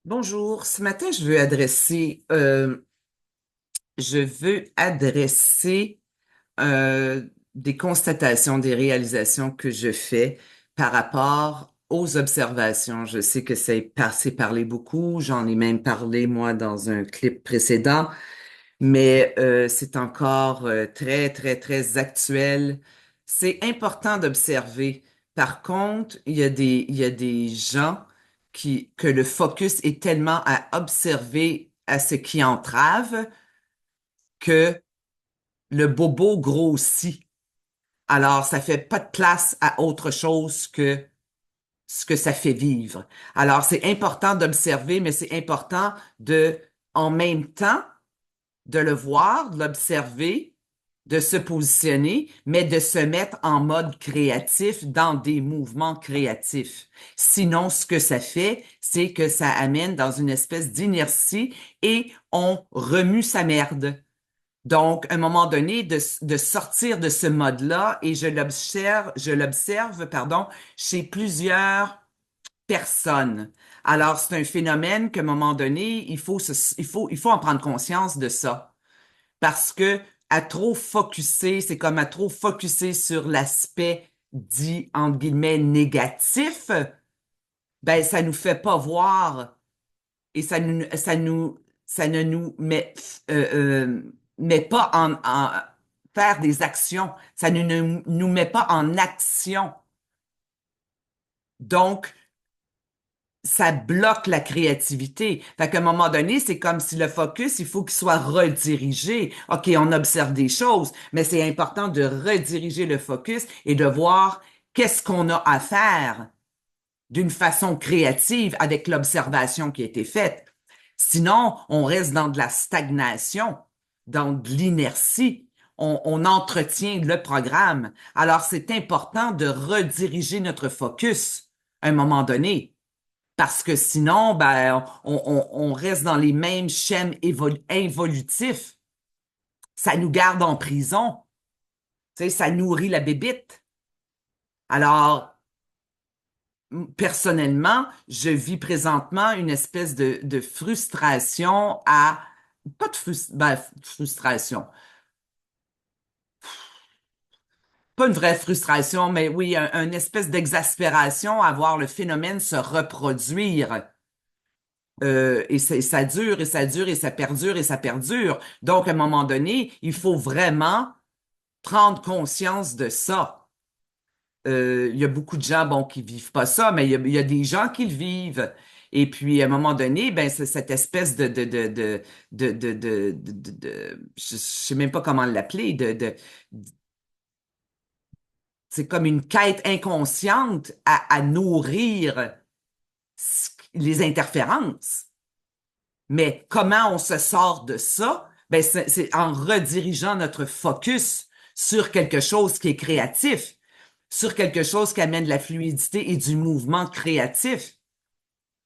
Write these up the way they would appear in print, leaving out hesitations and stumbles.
Bonjour, ce matin, je veux adresser des constatations, des réalisations que je fais par rapport aux observations. Je sais que c'est parlé beaucoup, j'en ai même parlé moi dans un clip précédent, mais c'est encore très, très, très actuel. C'est important d'observer. Par contre, il y a des gens que le focus est tellement à observer à ce qui entrave que le bobo grossit. Alors, ça fait pas de place à autre chose que ce que ça fait vivre. Alors, c'est important d'observer, mais c'est important en même temps, de le voir, de l'observer, de se positionner, mais de se mettre en mode créatif dans des mouvements créatifs. Sinon, ce que ça fait, c'est que ça amène dans une espèce d'inertie et on remue sa merde. Donc, à un moment donné, de sortir de ce mode-là, et je l'observe, chez plusieurs personnes. Alors, c'est un phénomène qu'à un moment donné, il faut en prendre conscience de ça. Parce que à trop focuser, c'est comme à trop focuser sur l'aspect dit, entre guillemets, négatif, ben, ça nous fait pas voir et ça ne nous met pas en faire des actions. Ça ne nous met pas en action. Donc, ça bloque la créativité. Fait qu'à un moment donné, c'est comme si le focus, il faut qu'il soit redirigé. OK, on observe des choses, mais c'est important de rediriger le focus et de voir qu'est-ce qu'on a à faire d'une façon créative avec l'observation qui a été faite. Sinon, on reste dans de la stagnation, dans de l'inertie. On entretient le programme. Alors, c'est important de rediriger notre focus à un moment donné. Parce que sinon, ben, on reste dans les mêmes schèmes involutifs. Ça nous garde en prison. Tu sais, ça nourrit la bébite. Alors, personnellement, je vis présentement une espèce de frustration pas ben, frustration. Pas une vraie frustration, mais oui, une espèce d'exaspération à voir le phénomène se reproduire. Et ça dure et ça dure et ça perdure et ça perdure. Donc, à un moment donné, il faut vraiment prendre conscience de ça. Il y a beaucoup de gens, bon, qui vivent pas ça, mais il y a des gens qui le vivent. Et puis, à un moment donné, ben, c'est cette espèce je sais même pas comment l'appeler, c'est comme une quête inconsciente à nourrir les interférences. Mais comment on se sort de ça? Ben, c'est en redirigeant notre focus sur quelque chose qui est créatif, sur quelque chose qui amène de la fluidité et du mouvement créatif.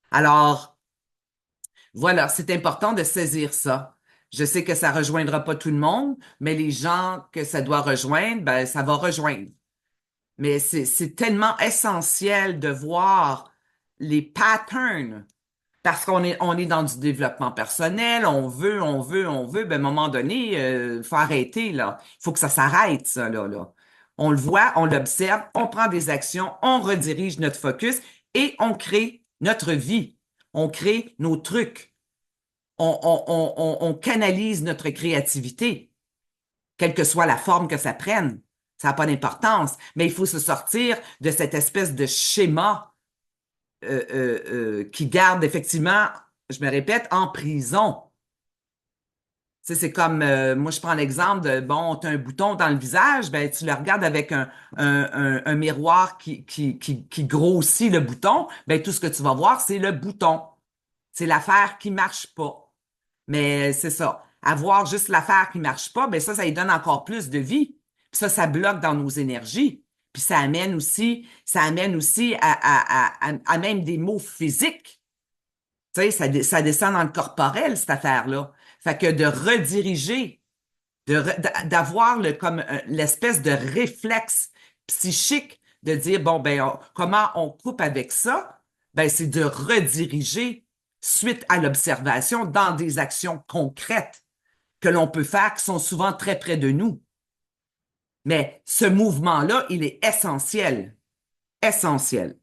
Alors, voilà, c'est important de saisir ça. Je sais que ça rejoindra pas tout le monde, mais les gens que ça doit rejoindre, ben, ça va rejoindre. Mais c'est tellement essentiel de voir les patterns parce qu'on est dans du développement personnel, on veut, ben, à un moment donné, faut arrêter, là. Il faut que ça s'arrête, ça, là. On le voit, on l'observe, on prend des actions, on redirige notre focus et on crée notre vie. On crée nos trucs. On canalise notre créativité, quelle que soit la forme que ça prenne. Ça n'a pas d'importance, mais il faut se sortir de cette espèce de schéma qui garde effectivement, je me répète, en prison. Tu sais, c'est comme, moi je prends l'exemple de, bon, tu as un bouton dans le visage, ben tu le regardes avec un miroir qui grossit le bouton, ben tout ce que tu vas voir, c'est le bouton. C'est l'affaire qui marche pas. Mais c'est ça. Avoir juste l'affaire qui marche pas, ben ça lui donne encore plus de vie. Puis ça bloque dans nos énergies. Puis ça amène aussi à même des maux physiques. Tu sais, ça descend dans le corporel, cette affaire-là. Fait que de rediriger, d'avoir comme l'espèce de réflexe psychique de dire, bon, ben, comment on coupe avec ça? Ben, c'est de rediriger. suite à l'observation dans des actions concrètes que l'on peut faire qui sont souvent très près de nous. Mais ce mouvement-là, il est essentiel. Essentiel.